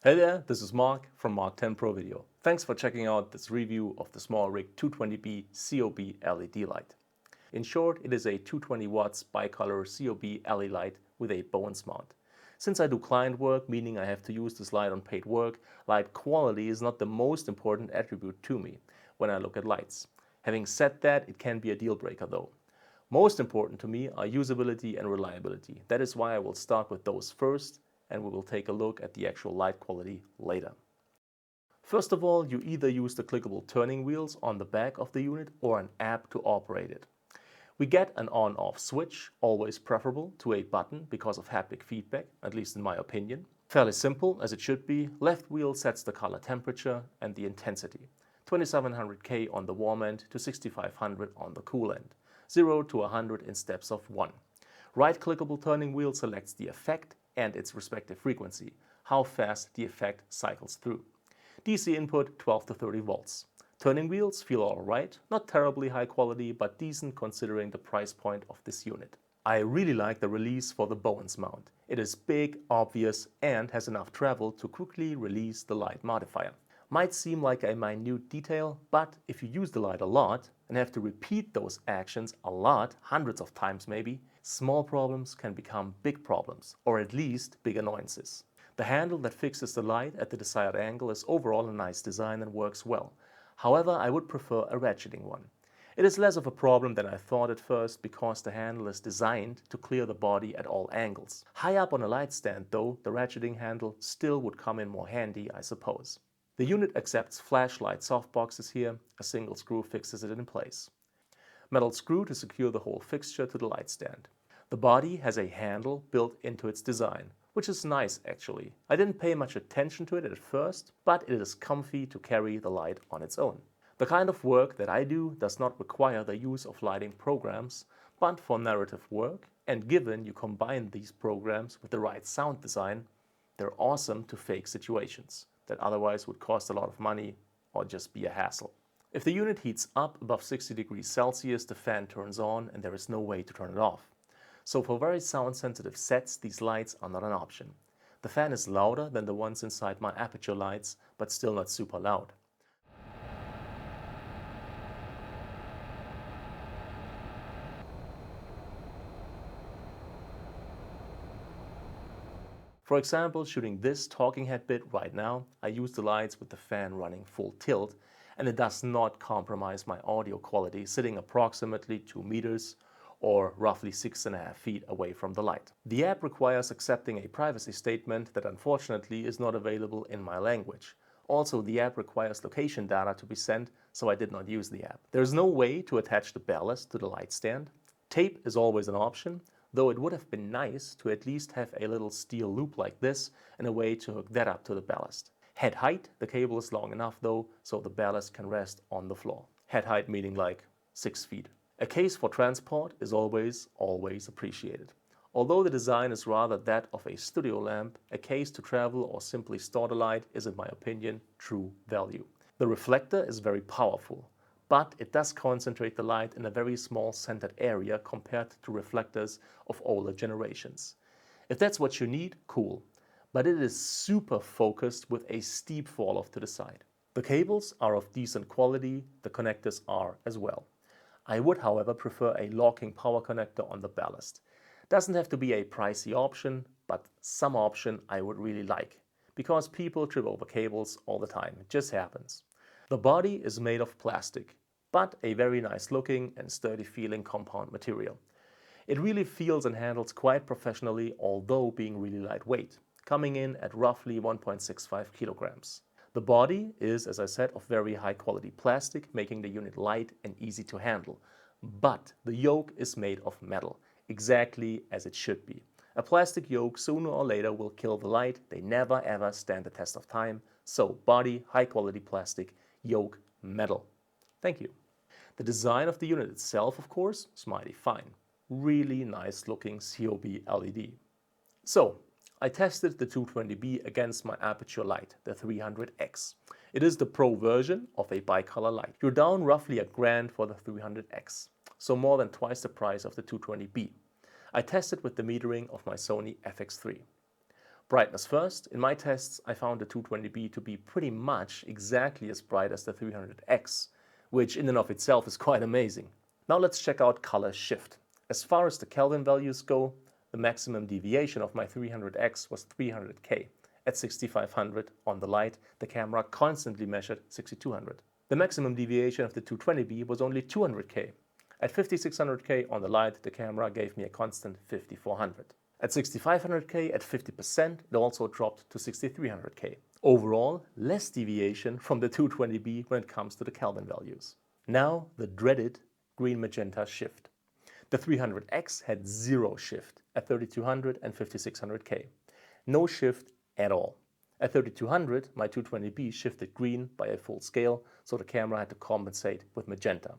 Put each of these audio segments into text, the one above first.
Hey there, this is Mark from Mark 10 Pro Video. Thanks for checking out this review of the Smallrig 220B COB LED light. In short, it is a 220 watts bicolor COB LED light with a Bowens mount. Since I do client work, meaning I have to use this light on paid work, light quality is not the most important attribute to me when I look at lights. Having said that, it can be a deal breaker though. Most important to me are usability and reliability. That is why I will start with those first, and we will take a look at the actual light quality later. First of all, you either use the clickable turning wheels on the back of the unit or an app to operate it. We get an on-off switch, always preferable to a button because of haptic feedback, at least in my opinion. Fairly simple, as it should be. Left wheel sets the color temperature and the intensity. 2700K on the warm end to 6500 on the cool end. 0 to 100 in steps of 1. Right clickable turning wheel selects the effect and its respective frequency, how fast the effect cycles through. DC input 12 to 30 volts. Turning wheels feel alright, not terribly high quality, but decent considering the price point of this unit. I really like the release for the Bowens mount. It is big, obvious, and has enough travel to quickly release the light modifier. Might seem like a minute detail, but if you use the light a lot and have to repeat those actions a lot, hundreds of times maybe, small problems can become big problems, or at least big annoyances. The handle that fixes the light at the desired angle is overall a nice design and works well. However, I would prefer a ratcheting one. It is less of a problem than I thought at first because the handle is designed to clear the body at all angles. High up on a light stand though, the ratcheting handle still would come in more handy, I suppose. The unit accepts flashlight softboxes here, a single screw fixes it in place. Metal screw to secure the whole fixture to the light stand. The body has a handle built into its design, which is nice actually. I didn't pay much attention to it at first, but it is comfy to carry the light on its own. The kind of work that I do does not require the use of lighting programs, but for narrative work, and given you combine these programs with the right sound design, they're awesome to fake situations that otherwise would cost a lot of money or just be a hassle. If the unit heats up above 60 degrees Celsius, the fan turns on and there is no way to turn it off. So for very sound sensitive sets, these lights are not an option. The fan is louder than the ones inside my aperture lights, but still not super loud. For example, shooting this talking head bit right now, I use the lights with the fan running full tilt, and it does not compromise my audio quality sitting approximately 2 meters or roughly 6.5 feet away from the light. The app requires accepting a privacy statement that unfortunately is not available in my language. Also, the app requires location data to be sent, so I did not use the app. There is no way to attach the ballast to the light stand. Tape is always an option, though it would have been nice to at least have a little steel loop like this and a way to hook that up to the ballast. Head height, the cable is long enough though, so the ballast can rest on the floor. Head height meaning like 6 feet. A case for transport is always appreciated. Although the design is rather that of a studio lamp, a case to travel or simply store the light is, in my opinion, true value. The reflector is very powerful, but it does concentrate the light in a very small centered area compared to reflectors of older generations. If that's what you need, cool, but it is super focused with a steep fall off to the side. The cables are of decent quality, the connectors are as well. I would, however, prefer a locking power connector on the ballast. Doesn't have to be a pricey option, but some option I would really like, because people trip over cables all the time, it just happens. The body is made of plastic, but a very nice looking and sturdy feeling compound material. It really feels and handles quite professionally, although being really lightweight, coming in at roughly 1.65 kilograms. The body is, as I said, of very high quality plastic, making the unit light and easy to handle. But the yoke is made of metal, exactly as it should be. A plastic yoke sooner or later will kill the light. They never ever stand the test of time. So body, high quality plastic, yoke, metal. Thank you. The design of the unit itself, of course, is mighty fine. Really nice looking COB LED. So, I tested the 220B against my aperture light, the 300X. It is the pro version of a bicolor light. You're down roughly $1,000 for the 300X, so more than twice the price of the 220B. I tested with the metering of my Sony FX3. Brightness first. In my tests, I found the 220B to be pretty much exactly as bright as the 300X, which in and of itself is quite amazing. Now let's check out color shift. As far as the Kelvin values go, the maximum deviation of my 300X was 300K. At 6500 on the light, the camera constantly measured 6200. The maximum deviation of the 220B was only 200K. At 5600K on the light, the camera gave me a constant 5400. At 6500K at 50%, it also dropped to 6300K. Overall, less deviation from the 220B when it comes to the Kelvin values. Now, the dreaded green-magenta shift. The 300X had zero shift at 3200 and 5600K. No shift at all. At 3200, my 220B shifted green by a full scale, so the camera had to compensate with magenta.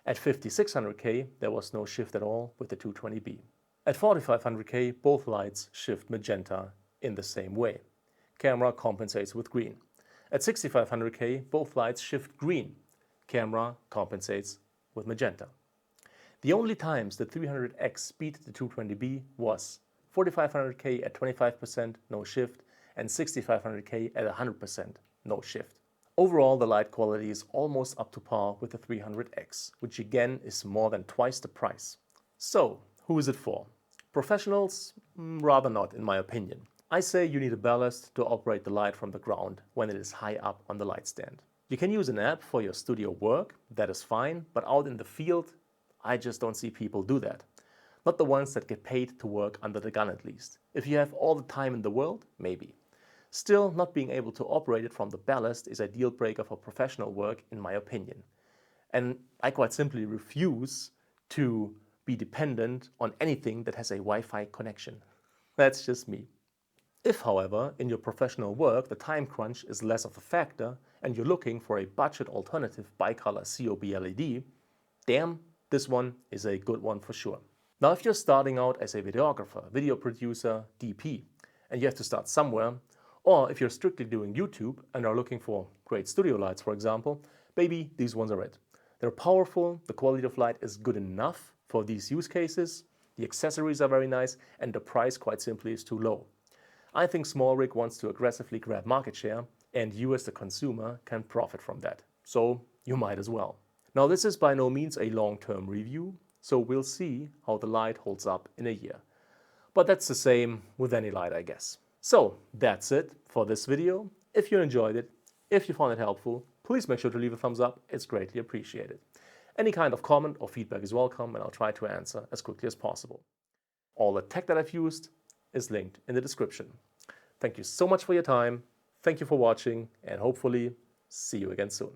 At 5600K, there was no shift at all with the 220B. At 4500K, both lights shift magenta in the same way. Camera compensates with green. At 6500K, both lights shift green. Camera compensates with magenta. The only times the 300X beat the 220B was 4500K at 25%, no shift, and 6500K at 100%, no shift. Overall, the light quality is almost up to par with the 300X, which again is more than twice the price. So, who is it for? Professionals? Rather not, in my opinion. I say you need a ballast to operate the light from the ground when it is high up on the light stand. You can use an app for your studio work, that is fine, but out in the field, I just don't see people do that. Not the ones that get paid to work under the gun at least. If you have all the time in the world, maybe. Still, not being able to operate it from the ballast is a deal breaker for professional work, in my opinion. And I quite simply refuse to be dependent on anything that has a Wi-Fi connection. That's just me. If, however, in your professional work the time crunch is less of a factor and you're looking for a budget alternative bicolor COB LED, damn, this one is a good one for sure. Now, if you're starting out as a videographer, video producer, DP, and you have to start somewhere, or if you're strictly doing YouTube and are looking for great studio lights, for example, maybe these ones are it. They're powerful, the quality of light is good enough for these use cases, the accessories are very nice, and the price quite simply is too low. I think Smallrig wants to aggressively grab market share, and you as the consumer can profit from that. So you might as well. Now, this is by no means a long-term review, so we'll see how the light holds up in a year. But that's the same with any light, I guess. So that's it for this video. If you enjoyed it, if you found it helpful, please make sure to leave a thumbs up. It's greatly appreciated. Any kind of comment or feedback is welcome, and I'll try to answer as quickly as possible. All the tech that I've used is linked in the description. Thank you so much for your time. Thank you for watching, and hopefully see you again soon.